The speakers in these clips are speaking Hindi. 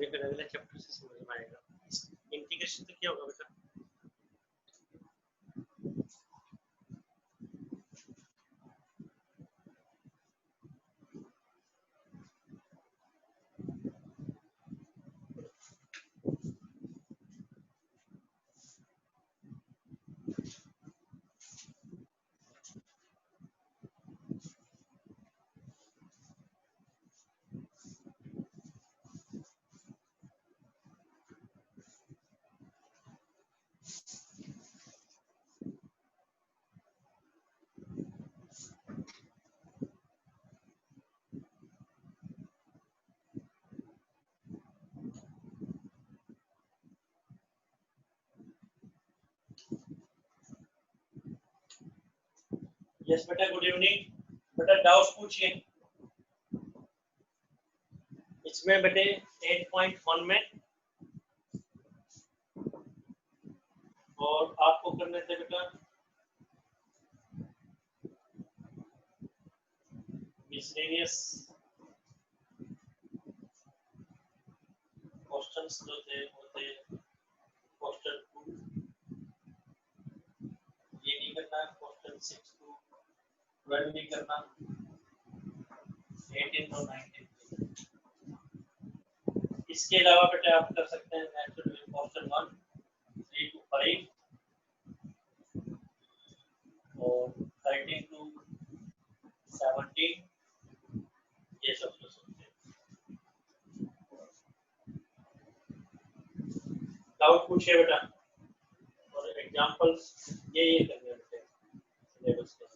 आगे फिर अगले चैप्टर से समझ में आएगा। इंटीग्रेशन तो क्या होगा बेटा? यस बेटा, गुड इवनिंग बेटा, डाउट्स पूछिए। इसमें बेटे 8.1 में और आपको करने थे बेटा मिसलेनियस क्वेश्चंस जो थे वो थे क्वेश्चन 2, ये नहीं करना, क्वेश्चन 6 टू 12 नहीं करना, 18 और 19। इसके अलावा बेटा आप कर सकते हैं नेचुरल क्वेश्चन 1 3 टू 5 और 13 टू 17, ये सब कर सकते हैं। डाउट पूछिए बेटा, और एग्जांपल्स ये करने होते हैं सिलेबस के अंदर।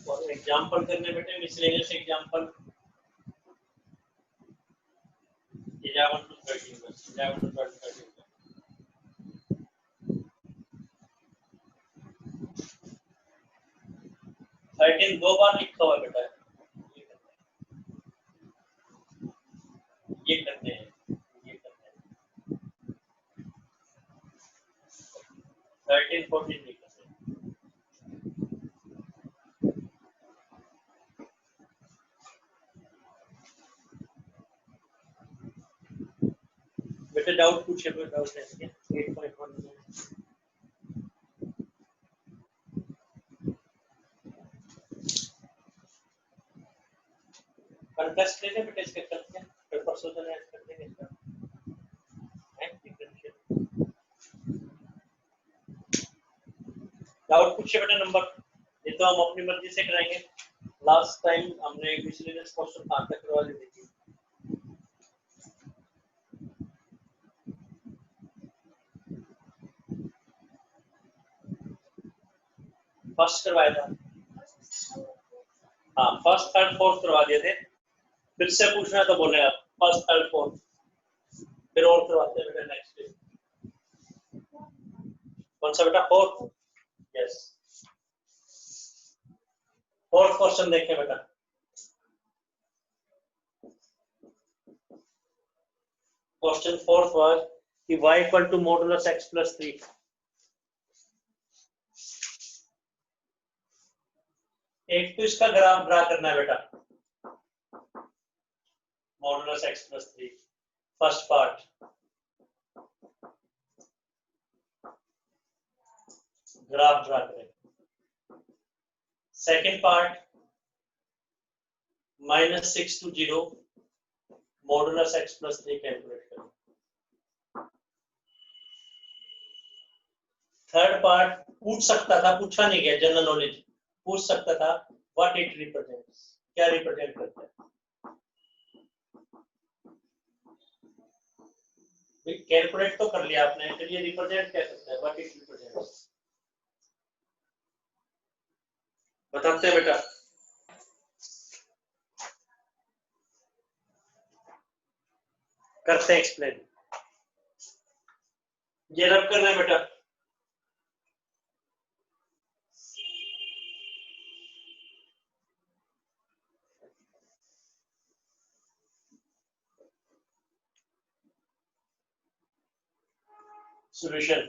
और एग्जांपल करने बेटे मिसलेनियस एग्जांपल 11 टू 13 बस, 11 टू 13 13 दो बार लिखा हुआ बेटा, ये करते हैं 13 14 नहीं करते। बेटे डाउट पूछे, कोई डाउट है क्या 8.1 में? कंटेस्ट ले ले बेटे, इसके करते हैं फिर परसों दिन ऐड कर देंगे इसका डिफरेंशियल। डाउट पूछे बेटा नंबर, ये तो हम अपनी मर्जी से कराएंगे। लास्ट टाइम हमने मिसलेनियस क्वेश्चन कहां तक करवा ली थी? फर्स्ट करवाया था, हाँ फर्स्ट थर्ड फोर्थ करवा दिए थे। फिर से पूछना तो बोले आप फर्स्ट थर्ड फोर्थ, फिर और करवाते हैं बेटा नेक्स्ट डे। कौन सा बेटा? फोर्थ। यस, फोर्थ क्वेश्चन देखिए बेटा। क्वेश्चन फोर्थ वाज कि y equal to modulus x plus 3। एक तो इसका ग्राफ ड्रा करना है बेटा, modulus x plus 3 first part, graph draw करें। Second part -6 to 0 modulus x plus 3 calculate करें। थर्ड पार्ट पूछ सकता था, पूछा नहीं गया, जनरल नॉलेज पूछ सकता था व्हाट इट रिप्रेजेंट्स, क्या रिप्रेजेंट करता है। कैलकुलेट तो कर लिया आपने, फिर ये रिप्रेजेंट क्या करता है, व्हाट इट रिप्रेजेंट्स बताते हैं बेटा। करते हैं एक्सप्लेन, ये रब करना है बेटा। solution.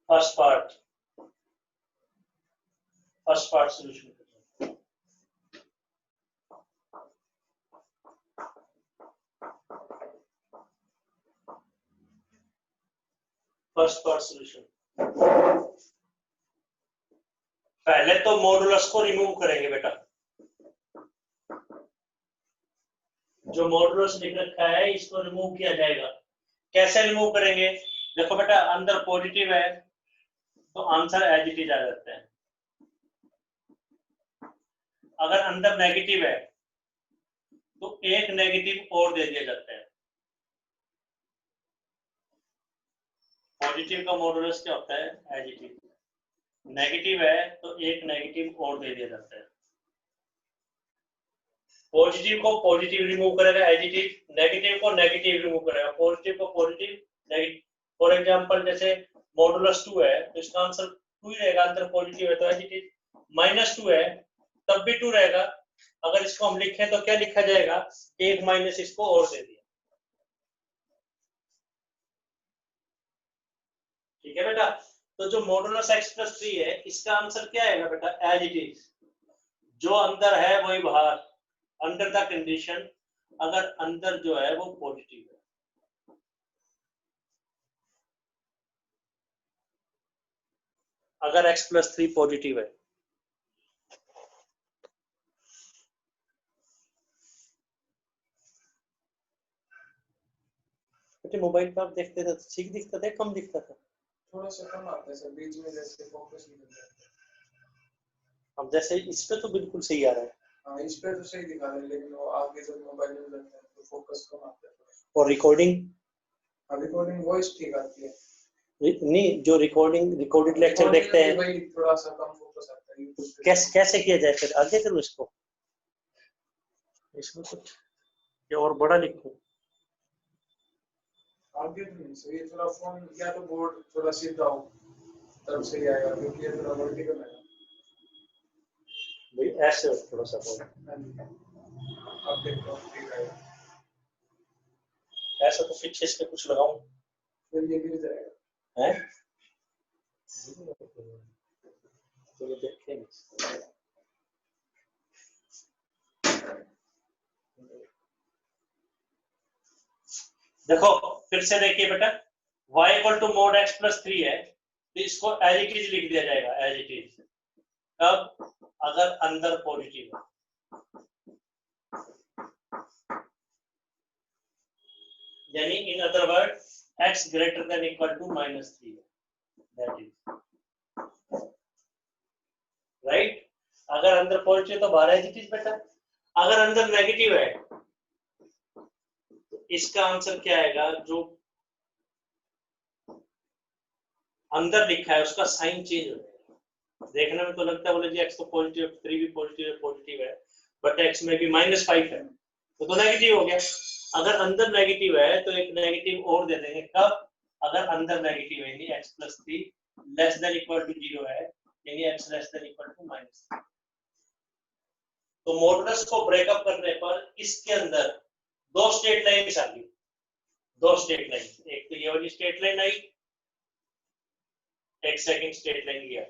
First part solution. First part solution. पहले तो मॉडुलस को रिमूव करेंगे बेटा, जो मॉडुलस लिख रखा है इसको रिमूव किया जाएगा। कैसे रिमूव करेंगे? देखो बेटा, अंदर पॉजिटिव है तो आंसर एज इट इज आ जाता है, अगर अंदर नेगेटिव है तो एक नेगेटिव और दे दिया जाता है। पॉजिटिव का मॉडुलस क्या होता है? As it is. नेगेटिव है तो एक नेगेटिव और दे दिया जाता है। पॉजिटिव को पॉजिटिव रिमूव करेगा एज इट इज, नेगेटिव को नेगेटिव रिमूव करेगा, पॉजिटिव को पॉजिटिव, नेगेटिव। फॉर एग्जांपल जैसे मॉडुलस 2 है तो इसका आंसर 2 ही रहेगा, अंदर पॉजिटिव है तो एज इट इज। -2 है तब भी 2 रहेगा। अगर इसको हम लिखें तो क्या लिखा जाएगा? एक माइनस इसको और दे दिया। ठीक है बेटा, तो जो मॉडुलस x+3 है इसका आंसर क्या आएगा बेटा? As it is. जो अंदर है वही बाहर, अंडर द कंडीशन अगर अंदर जो है वो पॉजिटिव है। अगर x+3 पॉजिटिव है बेटे, मोबाइल पर आप देखते थे तो ठीक दिखता था, कम दिखता था? थोड़ा सा कम आता है सर, बीच में जैसे फोकस नहीं करता है। अब जैसे इस पे तो बिल्कुल सही आ रहा है। हाँ, इस पे तो सही दिखा रहा है, लेकिन वो आगे जब मोबाइल में रखते हैं तो फोकस कम आता है। और रिकॉर्डिंग? रिकॉर्डिंग वॉइस ठीक आती है। नहीं, जो रिकॉर्डेड लेक्चर देखते हैं वही थोड़ा सा कम फोकस आता है। कैसे किया जाए? फिर आगे करूँ इसको कुछ या और बड़ा लिखूं? आगे नहीं सही, थोड़ा फोन या तो बोर्ड थोड़ा सीधा हो तब सही आएगा, क्योंकि ये थोड़ा वर्टिकल है भाई। ऐसे थोड़ा सा बोर्ड आप देखो ठीक आएगा। ऐसा तो पीछे इसके कुछ लगाऊं फिर ये गिर जाएगा है तो ये देखें। देखो फिर से देखिए बेटा, y = mod x+3 है तो इसको एज इट इज लिख दिया जाएगा, एज इट इज। कब? अगर अंदर पॉजिटिव है। यानी इन अदर वर्ड x > -3 है, दैट इज राइट। अगर अंदर पॉजिटिव तो बाहर एज इट इज बेटा। अगर अंदर नेगेटिव है तो इसका आंसर क्या आएगा? जो अंदर लिखा है उसका साइन चेंज हो जाएगा। देखने में तो लगता है बोले जी x तो पॉजिटिव, 3 भी पॉजिटिव है, बट x में भी -5 है तो नेगेटिव हो गया। अगर अंदर नेगेटिव है तो एक नेगेटिव और दे देंगे। कब? अगर अंदर नेगेटिव है यानी x+3 < 0 है, यानी x < -3। तो मॉडुलस को ब्रेकअप करने पर इसके अंदर दो स्ट्रेट लाइन्स आ गई, दो स्ट्रेट लाइन। एक तो ये वाली स्ट्रेट लाइन आई, एक सेकंड स्ट्रेट लाइन लिया,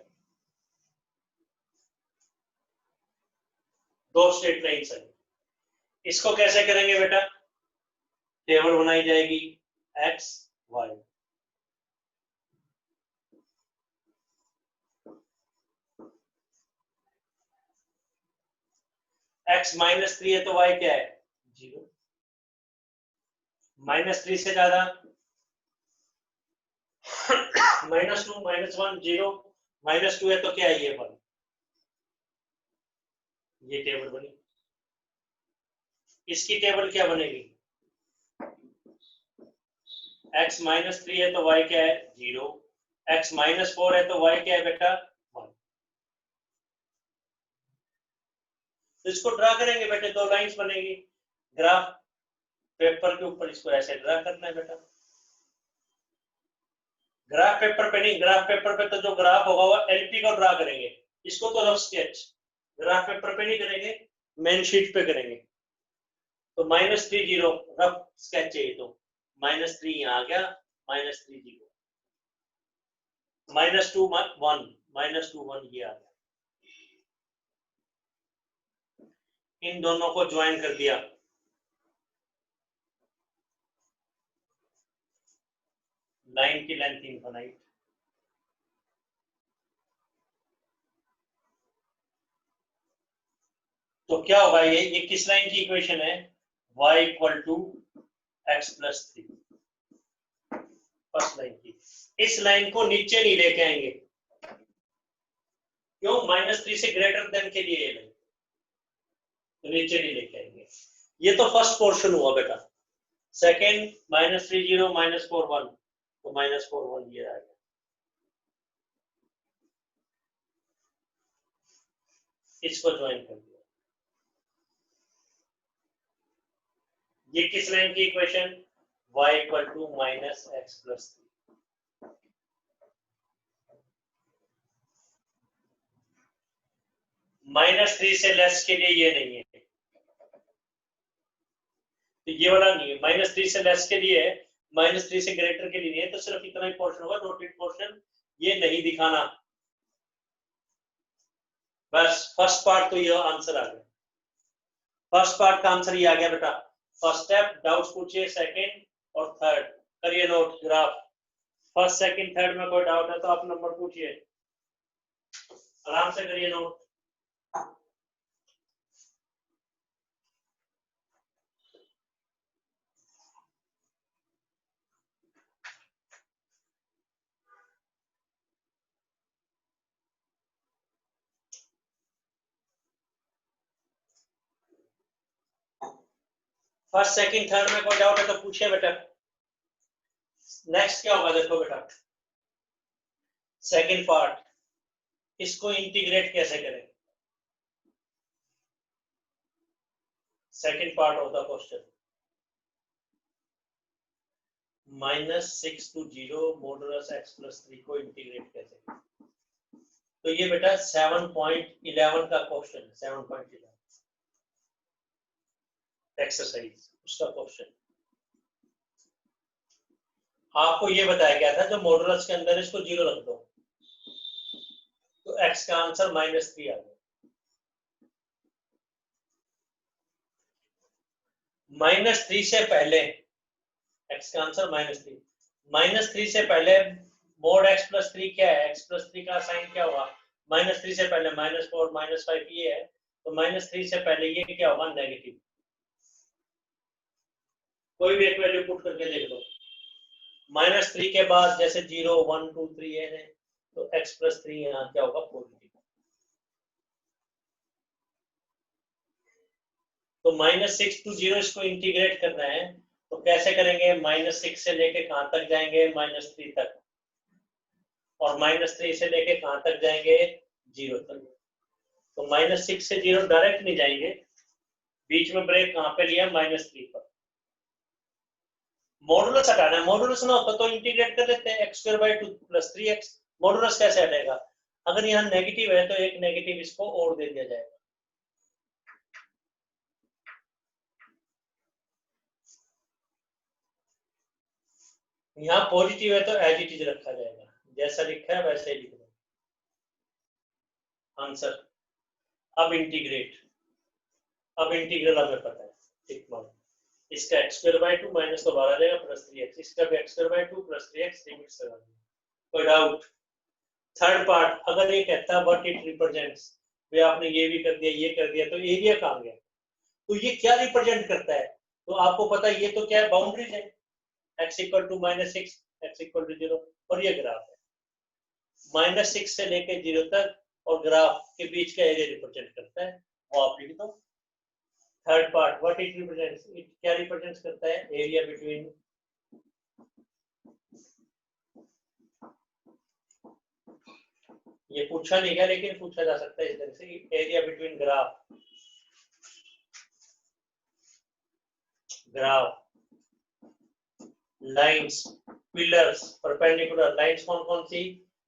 दो स्ट्रेट लाइन्स आई। इसको कैसे करेंगे बेटा? टेबल बनाई जाएगी x y। x -3 है तो y क्या है? 0। -3 से ज्यादा -2 -1 0, -2 है तो क्या है? ये 1। ये टेबल बनी। इसकी टेबल क्या बनेगी? x -3 है तो y क्या है? 0। x -4 है तो y क्या है बेटा? 1। तो इसको ड्रा करेंगे बेटे, दो लाइंस बनेगी। ग्राफ पेपर के ऊपर इसको ऐसे ड्रा करना है बेटा। ग्राफ पेपर पे नहीं, ग्राफ पेपर पे तो जो ग्राफ होगा वो एलपी का ड्रा करेंगे, इसको तो रफ स्केच। ग्राफ पेपर पे नहीं करेंगे, मेन शीट पे करेंगे। तो -3 0 रफ स्केच चाहिए तो -3 यहाँ आ गया, -3 0 -2 1 -2 1 ये आ गया। इन दोनों को ज्वाइन कर दिया, लाइन की लेंथ इनफाइनाइट। तो क्या होगा, ये किस लाइन की इक्वेशन है? y equal to x plus 3, first line की। इस लाइन को नीचे नहीं लेके आएंगे, क्यों? -3 से ग्रेटर देन के लिए ये लाइन, तो नीचे नहीं लेके आएंगे। ये तो फर्स्ट पोर्शन हुआ बेटा। सेकेंड -3 0 -4 1, तो -4 1 ये आ गया। इसको ज्वाइन कर दिया। ये किस लाइन की equation? y equal to -x plus 3। -3 से लेस के लिए ये नहीं है, तो ये वाला नहीं है। -3 से लेस के लिए है, -3 से ग्रेटर के लिए नहीं है, तो सिर्फ इतना ही पोर्शन होगा, डॉटेड पोर्शन ये नहीं दिखाना। बस फर्स्ट पार्ट तो ये आंसर आ गया। फर्स्ट पार्ट का आंसर ये आ गया बेटा। फर्स्ट स्टेप डाउट्स पूछिए, सेकंड और थर्ड करिए note graph. First second third में कोई डाउट है तो आप नंबर पूछिए, आराम से करिए नोट। फर्स्ट सेकंड थर्ड में कोई डाउट है तो पूछिए बेटा। नेक्स्ट क्या होगा देखो बेटा, सेकंड पार्ट, इसको इंटीग्रेट कैसे करें? Second part of the question, -6 to 0 modulus x plus 3 को इंटीग्रेट कैसे करें? तो ये बेटा 7.11 का क्वेश्चन है, 7.11 एक्सरसाइज उसका क्वेश्चन। आपको ये बताया गया था जो मॉडुलस के अंदर इसको 0 रख दो, तो x का आंसर -3 आ गया। -3 से पहले x का आंसर -3, -3 से पहले मोड x प्लस 3 क्या है? x प्लस 3 का साइन क्या होगा? -3 से पहले -4 -5 ये है, तो -3 से पहले ये क्या होगा? नेगेटिव। कोई भी एक वैल्यू पुट करके देख लो। -3 के बाद जैसे 0 1 2 3 है, तो x प्लस 3 यहाँ क्या होगा? पॉजिटिव। तो -6 to 0 इसको इंटीग्रेट करना है, तो कैसे करेंगे? -6 से लेके कहां तक जाएंगे? -3 तक, और -3 से लेके कहां तक जाएंगे? 0 तक। तो -6 से 0 डायरेक्ट नहीं जाएंगे, बीच में ब्रेक कहां पे लिया? -3 पर। मॉडुलस हटाना है, मॉडुलस ना होता तो इंटीग्रेट कर देते हैं, x² 2 + 3x। मॉडुलस कैसे हटेगा? अगर यहाँ नेगेटिव है तो एक नेगेटिव इसको और दे दिया जाएगा। यहाँ पॉजिटिव है तो एज इट इज रखा जाएगा, जैसा लिखा है वैसे ही लिख दो आंसर। अब इंटीग्रेट, अब इंटीग्रल हमें पता है, ठीक मान। इसका x² 2 माइनस तो बाहर आ जाएगा +3x, इसका भी x² 2 + 3x लिमिट्स लगा देंगे। कोई डाउट? थर्ड पार्ट, अगर ये कहता है व्हाट इट रिप्रेजेंट्स, वे आपने ये भी कर दिया, ये कर दिया, तो एरिया कहां गया? तो ये क्या रिप्रेजेंट करता है? तो आपको पता है ये तो क्या है? बाउंड्रीज है, x = -6, x = 0, और ये ग्राफ है -6 से लेके 0 तक, और ग्राफ के बीच का एरिया रिप्रेजेंट करता है, वो आप लिख दो। Third part, what it represents, it क्या रिप्रेजेंट करता है? एरिया बिटवीन, ये पूछा नहीं गया लेकिन पूछा जा सकता है इस तरह से, area between graph lines, pillars, perpendicular lines कौन कौन सी?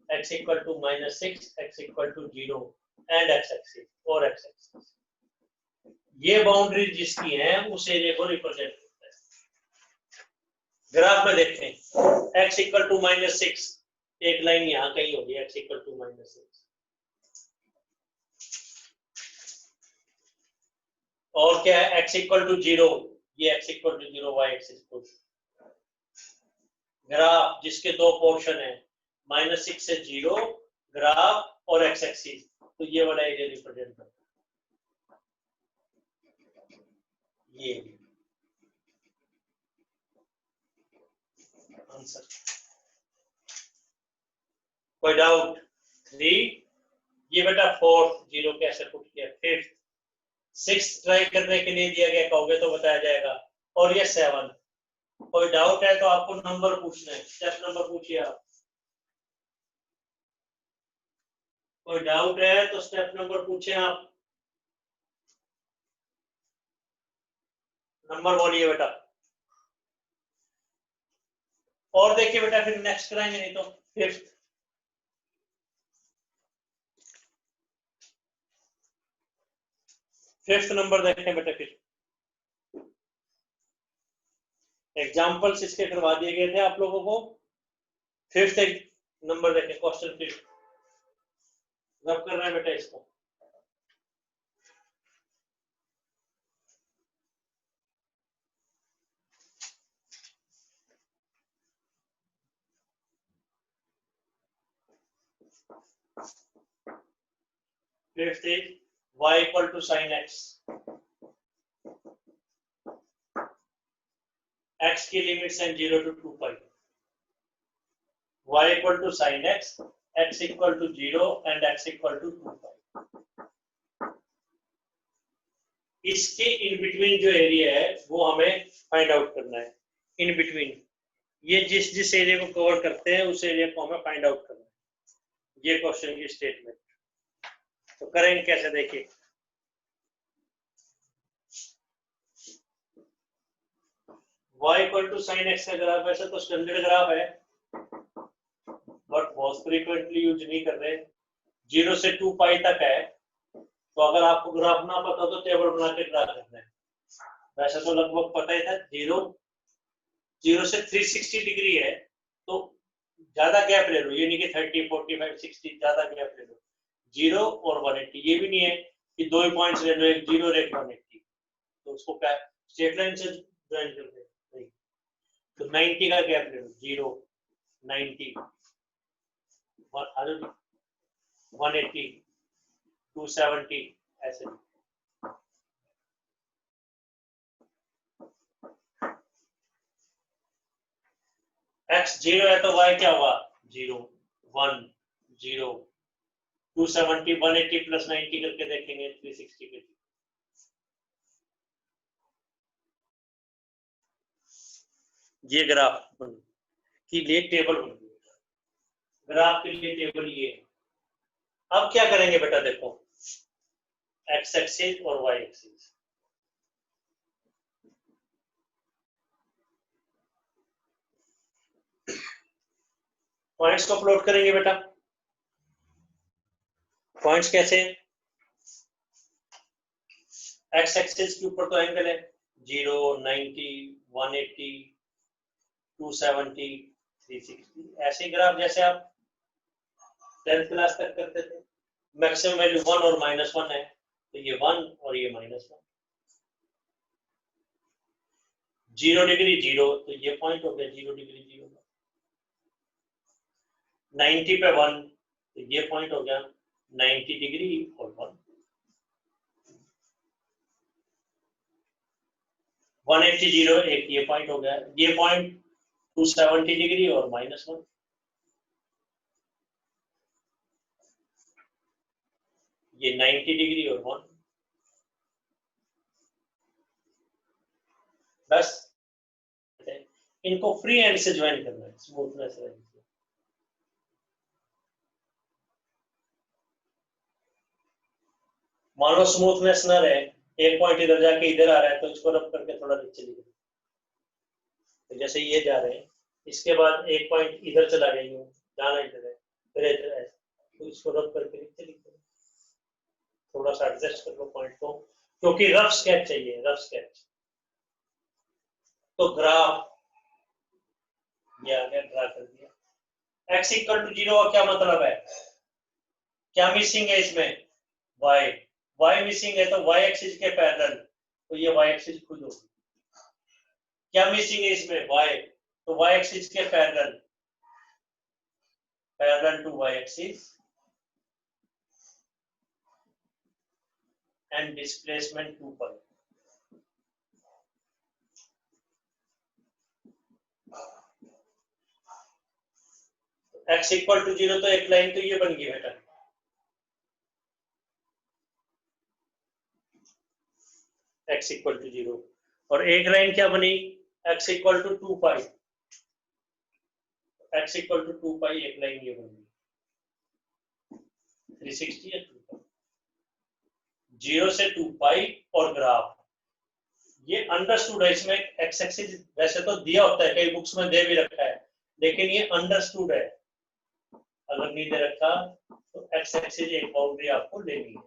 x = -6, x = 0 and x axis और x एक्सिस। ये बाउंड्री जिसकी है उस एरिया को रिप्रेजेंट करता है। ग्राफ में देखते हैं x इक्वल टू -6, एक लाइन यहाँ कहीं होगी x इक्वल टू -6, और क्या है x इक्वल टू 0, ये x equal to 0 y axis को ग्राफ जिसके दो पोर्शन है -6 से 0 ग्राफ और x एक्सिस, तो ये वाला एरिया रिप्रेजेंट करता है ये आंसर। कोई डाउट? 3, ये बेटा 4th 0 कैसे पुट किया, 5th 6 ट्राई करने के लिए दिया गया, कहोगे तो बताया जाएगा, और ये 7। कोई डाउट है तो आपको नंबर पूछना है, स्टेप नंबर पूछिए आप। कोई डाउट है तो स्टेप नंबर पूछे आप, नंबर बोलिए बेटा। और देखिए बेटा फिर नेक्स्ट कराएंगे, नहीं तो 5th। फिफ्थ नंबर देखें बेटा, फिर एग्जाम्पल्स इसके करवा दिए गए थे आप लोगों को। 5th नंबर देखें, क्वेश्चन 5 रब कर रहा है बेटा इसको। Fifth is y equal to sin x, x की लिमिट्स हैं 0 to 2 pi, y equal to sin x, x equal to 0 and x equal to 2 pi. इसके इन बिटवीन जो एरिया है वो हमें फाइंड आउट करना है। इन बिटवीन ये जिस जिस एरिया को कवर करते हैं उस एरिया को हमें फाइंड आउट करना है। ये क्वेश्चन की स्टेटमेंट तो करेंगे कैसे, देखिए y equal to sin x का ग्राफ ऐसा तो स्टैंडर्ड ग्राफ है, बट बहुत फ्रीक्वेंटली यूज नहीं कर रहे। 0 से 2 पाई तक है, तो अगर आपको ग्राफ ना पता हो तो टेबल बना के ड्रा करना है। वैसे तो लगभग पता ही था, 0 से 360 डिग्री है, तो ज्यादा गैप ले लो, ये नहीं कि 30, 45, 60, ज्यादा गैप ले लो। 0 और 180, ये भी नहीं है कि दो ही पॉइंट्स ले लो, एक 0 और एक 180, तो उसको क्या स्ट्रेट लाइन से ज्वाइन कर दे, नहीं तो 90 का गैप ले लो, 0, 90, 180, 270, ऐसे। x 0 है तो y क्या होगा, 0, 1, 0, 270, 180 प्लस 90 करके देखेंगे 360 के। ये ग्राफ के लिए टेबल बन गई, ग्राफ के लिए टेबल ये। अब क्या करेंगे बेटा, देखो x एक्सिस और y एक्सिस, पॉइंट्स को प्लॉट करेंगे बेटा। पॉइंट्स कैसे, x एक्सिस के ऊपर तो एंगल है 0, 90, 180, 270, 360, ऐसे ग्राफ जैसे आप 10th क्लास तक करते थे। मैक्सिमम वैल्यू 1 और -1 है, तो ये 1 और ये -1। 0 डिग्री 0, तो ये पॉइंट हो गया 0 डिग्री 0। 90 पे 1, तो ये पॉइंट हो गया 90 डिग्री और 1। 180 0, एक ये पॉइंट हो गया, ये पॉइंट 270 डिग्री और -1। ये 90 डिग्री और 1। बस इनको फ्री हैंड से ज्वाइन करना है, स्मूथनेस रहेगी। मान लो स्मूथनेस ना रहे, एक पॉइंट इधर जाके इधर आ रहा है, तो इसको रब करके थोड़ा नीचे लिख दो। तो जैसे ये जा रहे हैं, इसके बाद एक पॉइंट इधर चला गया, यूं जाना इधर है, फिर इधर है, तो इसको रब करके नीचे लिख दो। थोड़ा सा एडजस्ट कर लो पॉइंट को, क्योंकि रफ स्केच चाहिए, रफ स्केच। तो ग्राफ ये आ गया, ड्रा कर दिया। x इक्वल टू 0 का क्या मतलब है, क्या मिसिंग है इसमें, y मिसिंग है तो y एक्सिस के पैरेलल, तो ये y एक्सिस खुद होगी। क्या मिसिंग है इसमें, y, तो y एक्सिस के parallel to y axis and displacement 2 पर। x इक्वल टू 0 तो एक लाइन तो ये बन गई बेटा, x इक्वल टू 0, और एक लाइन क्या बनी, x equal to 2 pi, x equal to 2 pi एक लाइन ये बन गई, 360 है 2 पाई, 0 से 2 पाई, और ग्राफ ये अंडरस्टूड है, इसमें x एक्सिस वैसे तो दिया होता है, कई बुक्स में दे भी रखा है, लेकिन ये अंडरस्टूड है, अगर नहीं दे रखा तो x एक्सिस एक बाउंड्री आपको लेनी है,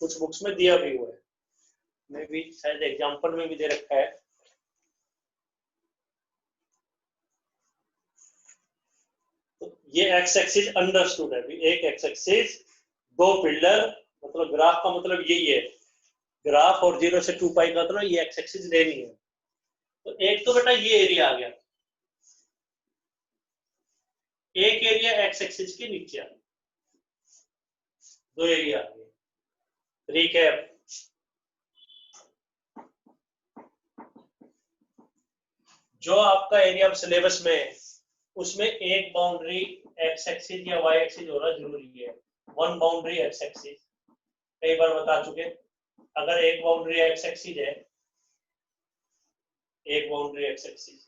कुछ बुक्स में दिया भी हुआ है, मैं भी शायद एग्जांपल में भी दे रखा है। तो ये x एक्सिस अंडरस्टूड है, एक x एक्सिस, दो पिलर, मतलब ग्राफ का मतलब यही है, ग्राफ और 0 से 2 पाई का मतलब ये x एक्सिस लेनी है। तो एक तो बेटा ये एरिया आ गया, एक एरिया x एक्सिस के नीचे आ गया, दो एरिया आ गए। रिकैप, जो आपका एरिया ऑफ सिलेबस में है उसमें एक बाउंड्री x एक्सिस या y एक्सिस होना जरूरी है, वन बाउंड्री x एक्सिस, कई बार बता चुके, अगर एक बाउंड्री x एक्सिस है, एक बाउंड्री x एक्सिस,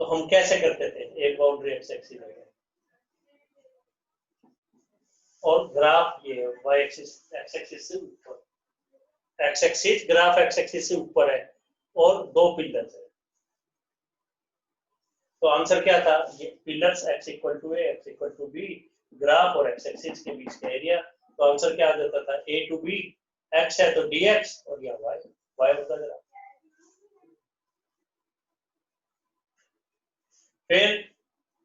तो हम कैसे करते थे, एक बाउंड्री x एक्सिस है और ग्राफ ये y एक्सिस x एक्सिस से ऊपर, x axis graph x axis से ऊपर है और दो पिलर्स है, तो आंसर क्या था, ये pillars x equal to a, x equal to b, graph और x एक्सिस के बीच का एरिया, तो आंसर क्या आ जाता था, a टू b, x है तो dx और या y होता है। फिर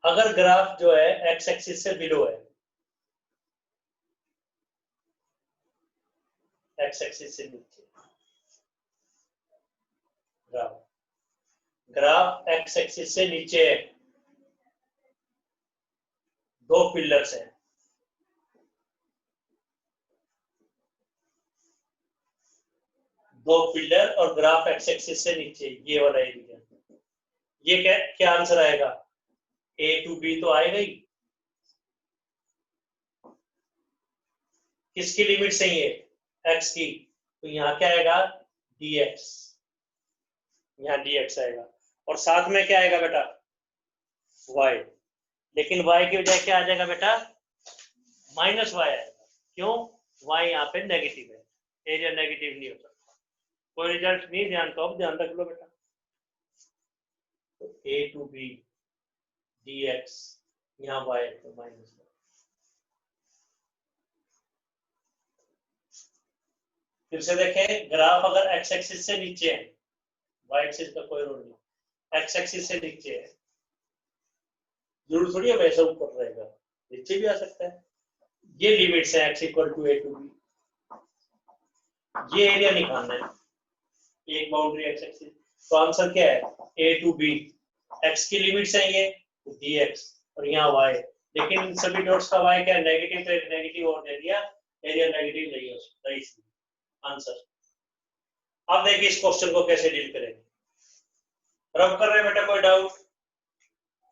अगर ग्राफ जो है x एक्सिस से बिलो है, x एक्सिस से नीचे, ग्राफ x एक्सिस से नीचे है, दो पिलर्स हैं, दो पिलर और ग्राफ x एक्सिस से नीचे, ये वाला एरिया, ये क्या आंसर आएगा, a टू b तो आएगा ही, किसकी लिमिट सही है, x की, तो यहाँ क्या आएगा, dx, यहाँ dx आएगा, और साथ में क्या आएगा बेटा, y, लेकिन y की बजाय क्या आ जाएगा बेटा, माइनस y आएगा, क्यों, y यहाँ पे नेगेटिव है, एरिया नेगेटिव नहीं हो सकता, कोई रिजल्ट नहीं ध्यान, तो अब ध्यान रख लो बेटा, तो a टू b dx, यहाँ y तो माइनस, फिर से देखें, ग्राफ अगर x एक्सिस से नीचे है, y एक्सिस का कोई रोल नहीं, x एक्सिस से नीचे है, जरूर थोड़ी है वैसा ऊपर रहेगा, नीचे भी आ सकता है, ये लिमिट्स है x equal to a to b, ये एरिया निकालना है, एक बाउंड्री x एक्सिस, तो आंसर क्या है, a टू b, x की लिमिट्स है ये dx और यहाँ y, लेकिन इन सभी डॉट्स का y क्या है, नेगेटिव, तो एक नेगेटिव और दे दिया, एरिया नेगेटिव नहीं हो सकता, इसलिए आंसर। अब देखिए इस क्वेश्चन को कैसे डील करेंगे, रब कर रहे हैं बेटा, कोई डाउट,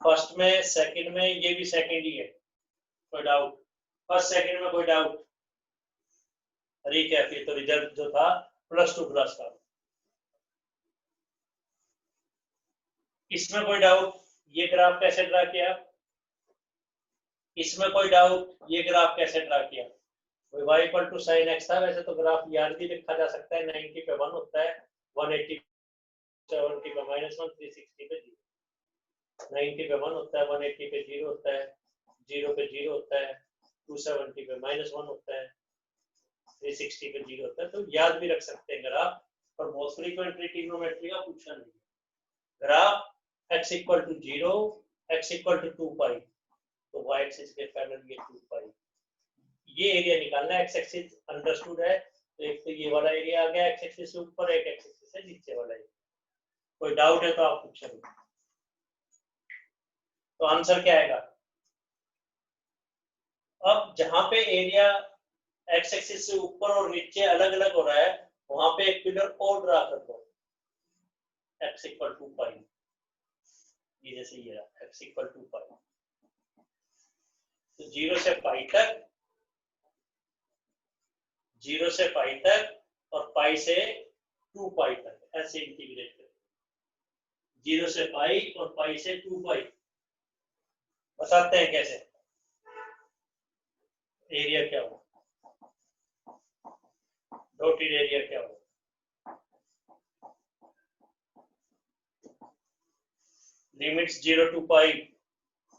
फर्स्ट में सेकंड में, ये भी सेकंड ही है, कोई डाउट, फर्स्ट सेकंड में कोई डाउट, रिकैप, ये तो रिजल्ट जो था +2 प्लस का, इसमें कोई डाउट, ये ग्राफ कैसे ड्रा किया, इसमें कोई डाउट, ये ग्राफ कैसे ड्रा किया, y equal to sine x था, वैसे तो ग्राफ याद भी लिखा जा सकता है, 90 पे 1 होता है, 180 70 पे -1, 360 पे 0, 90 पे 1 होता है, 180 पे 0 होता है, 0 पे 0 होता है, 270 पे -1 होता है, 360 पे 0 होता है, तो याद भी रख सकते हैं ग्राफ, और मोस्ट फ्रीक्वेंटली ट्रिग्नोमेट्री का पूछा नहीं, graph x equal to 0, x equal to 2 pi, तो y एक्सिस के पैरेलल ये 2 पाई, ये एरिया निकालना है। x एक्सिस अंडरस्टूड है, तो एक तो ये वाला एरिया आ गया x एक्सिस से ऊपर, एक x एक्सिस से नीचे वाला एरिया। कोई डाउट है तो आप पूछें। तो आंसर क्या आएगा? अब जहां पे एरिया x एक्सिस से ऊपर और नीचे अलग अलग हो रहा है, वहां पे एक पिलर और ड्रा कर दो, x इक्वल टू पाई, ये जैसे ये रहा x इक्वल टू पाई, तो 0 से पाई तक, 0 से पाई तक और पाई से 2 पाई तक ऐसे इंटीग्रेट करें। 0 से पाई और पाई से 2 पाई। बताते हैं कैसे। एरिया क्या हो, डॉटेड एरिया क्या हो, लिमिट्स 0 टू पाई,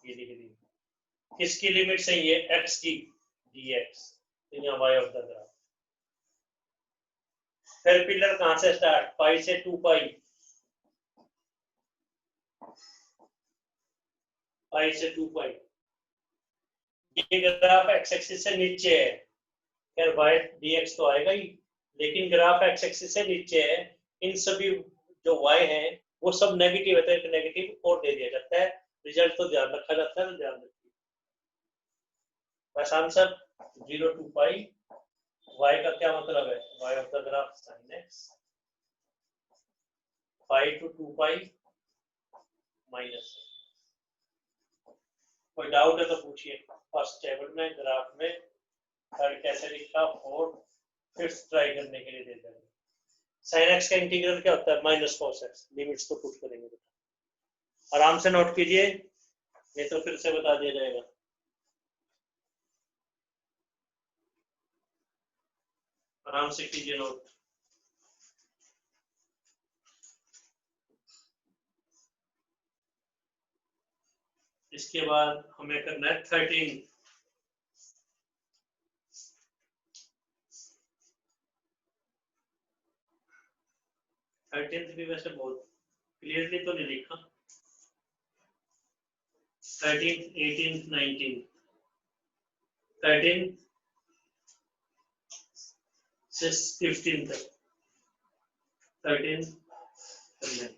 ये लिख दी। किसकी लिमिट्स है ये? x की, dx, तो यहाँ y ऑफ द ग्राफ। फिर पिलर कहां से स्टार्ट? पाई से 2 पाई, पाई से 2 पाई। ये ग्राफ x एक्सिस से नीचे है, खैर y dx तो आएगा ही, लेकिन ग्राफ x एक्सिस से नीचे है। इन सभी जो y है वो सब नेगेटिव है, तो एक नेगेटिव और दे दिया जाता है। रिजल्ट तो ध्यान रखा जाता है, तो ध्यान रखिए। बस आंसर 0 टू पाई। y का क्या मतलब है? y of the graph sin x, pi to 2 pi minus. कोई डाउट है तो पूछिए। फर्स्ट टेबल में ग्राफ में कैसे लिखा, 4 फिफ्थ ट्राई करने के लिए दे देंगे। sin x का इंटीग्रल क्या होता है? Minus cos x। लिमिट्स तो पुट करेंगे, आराम से नोट कीजिए, नहीं तो फिर से बता दिया जाएगा। आराम से कीजिए नोट। इसके बाद हमें करना है 13। भी वैसे बहुत क्लियरली तो नहीं लिखा। 13, 18, 19, 13 से 15 तक, 13 करना है।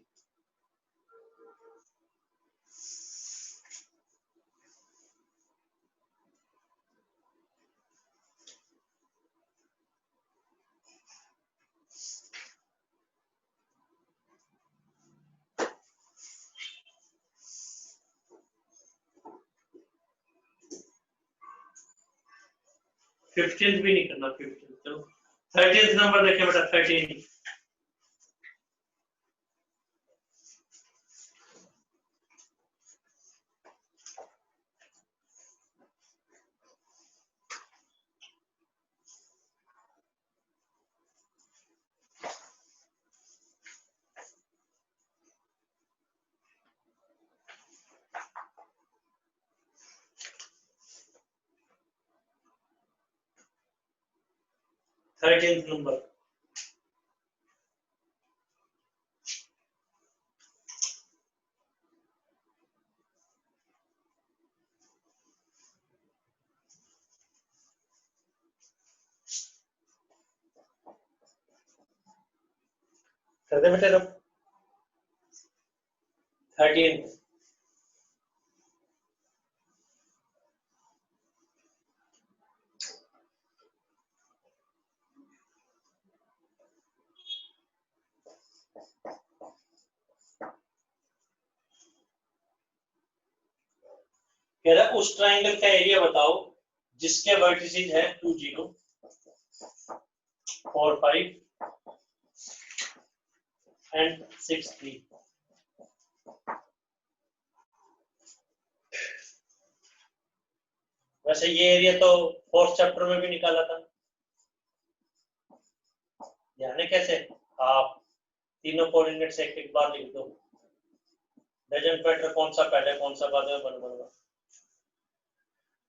फिफ्टींथ भी नहीं करना, 15 चलो 13th नंबर देखें बेटा, 13। नंबर कर दे बेटे। 13 कह रहा उस ट्राइंगल का एरिया बताओ जिसके वर्टिसेस है 2 0 4 5 एंड 6 3। वैसे ये एरिया तो 4th चैप्टर में भी निकाला था, ध्यान है कैसे? आप तीनों कोऑर्डिनेट्स एक एक बार लिख दो, डजंट मैटर कौन सा पहले कौन सा बाद में बन बनेगा।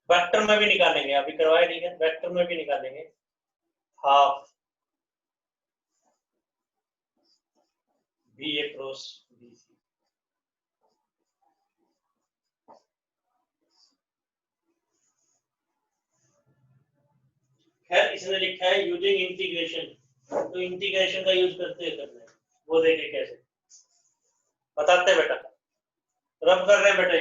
वेक्टर में भी निकालेंगे, अभी करवाया नहीं है, वेक्टर में भी निकालेंगे। हाफ बी ए क्रॉस बी सी, खैर इसने लिखा है यूजिंग इंटीग्रेशन, तो इंटीग्रेशन का यूज करते करना है, वो देखे कैसे बताते हैं बेटा, रब कर रहे हैं बेटा।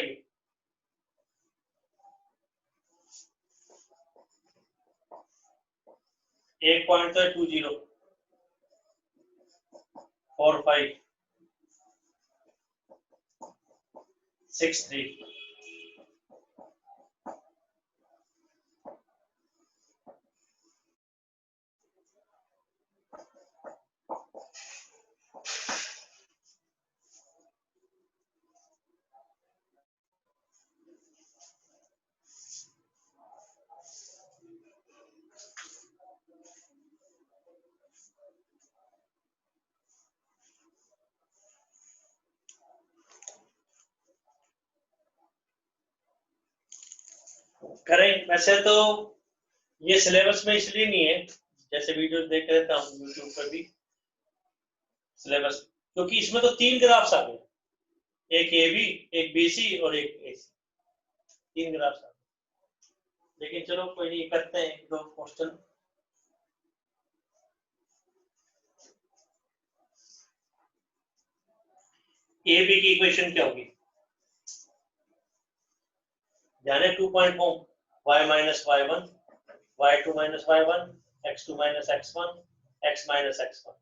ये 1 पॉइंट तो 204563। करें वैसे तो ये सिलेबस में इसलिए नहीं है, जैसे वीडियो देख रहे थे हम यूट्यूब पर भी सिलेबस, क्योंकि इसमें तो 3 ग्राफ्स आ गए, एक ए बी, एक बीसी और एक एसी, 3 ग्राफ्स आ गए। लेकिन चलो कोई नहीं, करते हैं 1-2 क्वेश्चन। ए बी की इक्वेशन क्या होगी, जाने 2 point form y minus y1, y2 minus y1, x2 minus x1, x minus x1,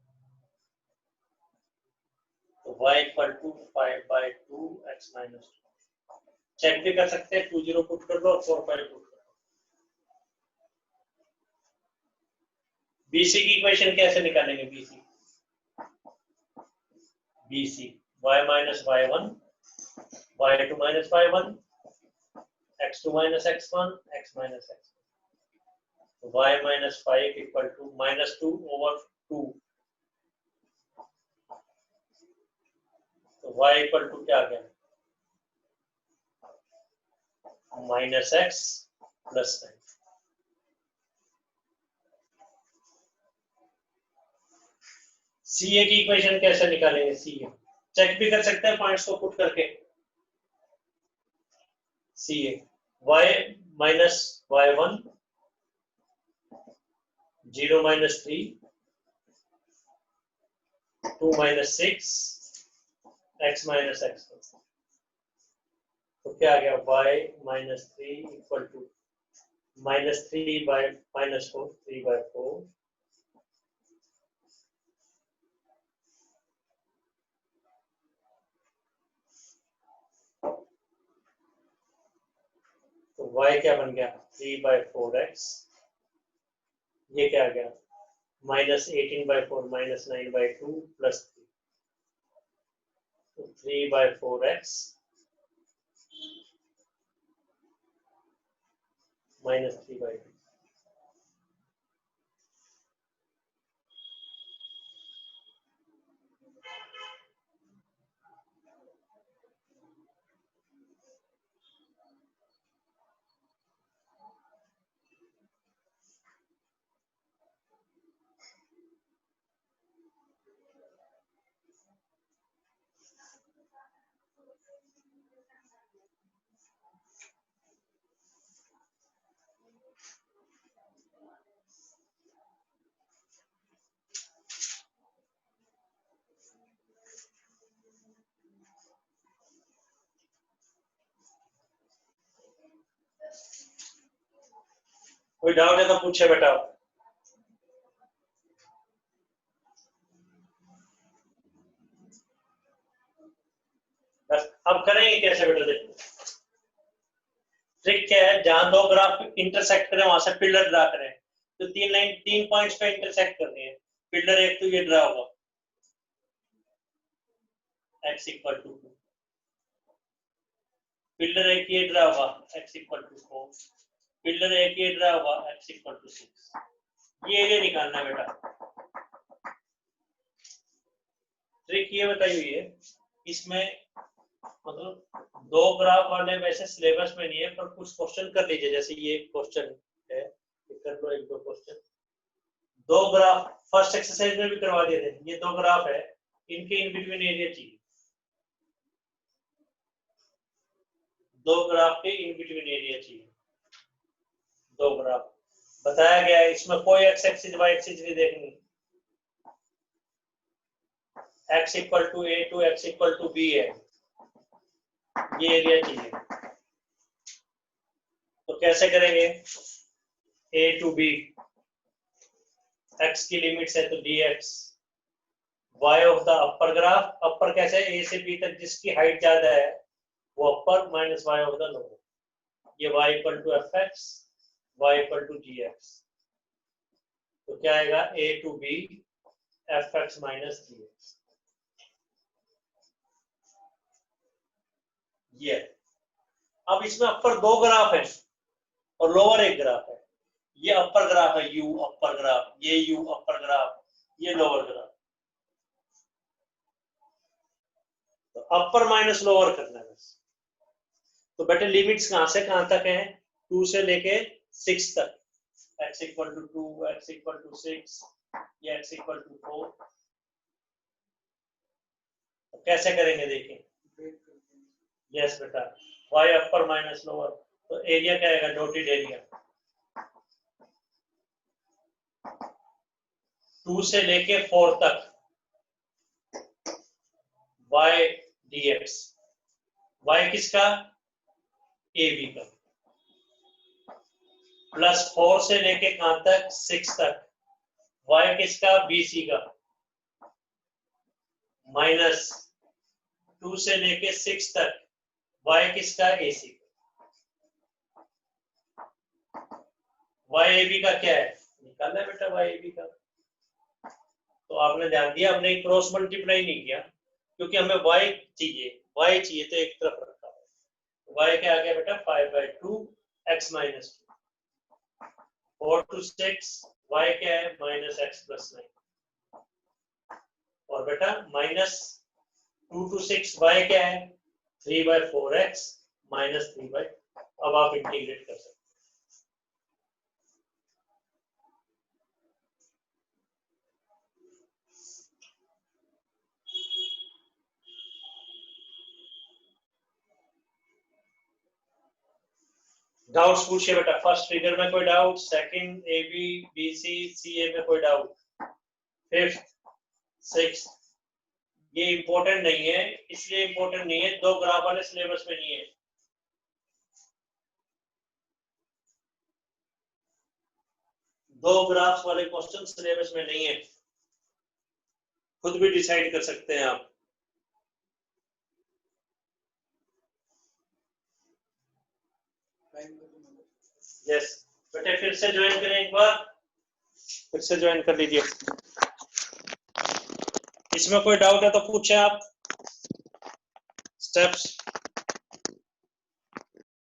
तो y equal to 5/2 x minus 2। Check भी कर सकते हैं, 2 0 पुट कर दो और 4 5 पुट कर दो। बीसी की इक्वेशन कैसे निकालेंगे, BC BC y minus y1, y2 minus y1, x2 minus x1, x minus x1, तो y minus 5 equal to -2 over 2, तो y इक्वल टू क्या आ गया, -x प्लस 9। सीए की इक्वेशन कैसे निकालेंगे, सीए चेक भी कर सकते हैं पॉइंट्स को पुट करके। CA y minus y1, 0 minus 3, 2 minus 6, x minus x1, तो क्या आ गया, y माइनस 3 इक्वल टू -3/-4, 3/4, तो y क्या बन गया, 3/4x, ये क्या आ गया, -18/4 -9/2 प्लस 3, तो 3/4x -3/2। कोई डाउट है तो पूछे बेटा। बस अब करेंगे कैसे बेटा, देखो ट्रिक क्या है, जहां 2 ग्राफ इंटरसेक्ट करें वहां से पिलर ड्रा करें, तो 3 लाइन 3 पॉइंट्स पे इंटरसेक्ट करनी है। पिलर एक तो ये ड्रा होगा x इक्वल टू 2, पिलर एक ये ड्रा होगा x इक्वल टू 4, पिलर एक ये ड्रा होगा x इक्वल टू 6। ये एरिया निकालना है बेटा। ट्रिक ये बताई हुई है, इसमें मतलब 2 ग्राफ वाले वैसे सिलेबस में नहीं है, पर कुछ क्वेश्चन कर लीजिए, जैसे ये क्वेश्चन है, कर लो 1-2 क्वेश्चन। 2 ग्राफ फर्स्ट एक्सरसाइज में भी करवा दिए थे, ये 2 ग्राफ है, इनके इन बिटवीन एरिया चाहिए, 2 ग्राफ के इन बिटवीन एरिया चाहिए, 2 ग्राफ बताया गया है, इसमें कोई एक्स एक्सिस वाई एक्सिस नहीं देखनी। x equal to a to x equal to b है, ये एरिया चाहिए। तो कैसे करेंगे? a टू b, x की लिमिट्स है तो dx, y of the upper graph, upper कैसे है? a से b तक जिसकी हाइट ज्यादा है वो upper, minus y of the lower, ये y equal to f x, y equal to g x. तो क्या आएगा? a to b f x minus g x. ये अब इसमें अपर दो ग्राफ है और लोअर एक ग्राफ है। ये अपर ग्राफ है u अपर ग्राफ, ये u अपर ग्राफ, ये लोअर ग्राफ। तो अपर माइनस लोअर करना है बस। तो बेटे लिमिट्स कहां से कहां तक है? 2 से लेके 6 तक, x equal to 2, x equal to 6, ये x इक्वल टू 4। तो कैसे करेंगे देखिए। यस बेटा, y अपर माइनस लोअर, तो एरिया क्या आएगा? Dotted area. 2 से लेके 4 तक y dx, y किसका? AB का, प्लस 4 से लेके कहां तक? 6 तक, y किसका? BC का, माइनस 2 से लेके 6 तक y किसका? AC का। YAB का क्या है? निकालना है बेटा YAB का। तो आपने ध्यान दिया, हमने क्रॉस मल्टीप्लाई नहीं किया क्योंकि हमें y चाहिए तो एक तरफ रखा है। y क्या आ गया बेटा? 5/2 x माइनस 2, 4 to 6, y क्या है? Minus x plus 9। और बेटा माइनस 2 to 6 y क्या है? 3/4x माइनस 3/, अब आप इंटीग्रेट कर सकते हैं। डाउट्स पूछिए बेटा। फर्स्ट फिगर में कोई doubt? Second A B B C C A में कोई डाउट? फिफ्थ, सिक्स्थ, ये इंपॉर्टेंट नहीं है, इसलिए इंपॉर्टेंट नहीं है, दो ग्राफ वाले सिलेबस में नहीं है। दो ग्राफ वाले क्वेश्चन सिलेबस में नहीं है, खुद भी डिसाइड कर सकते हैं आप। यस बेटे, फिर से ज्वाइन करें एक बार, फिर से ज्वाइन कर लीजिए। इसमें कोई डाउट है तो पूछें आप। स्टेप्स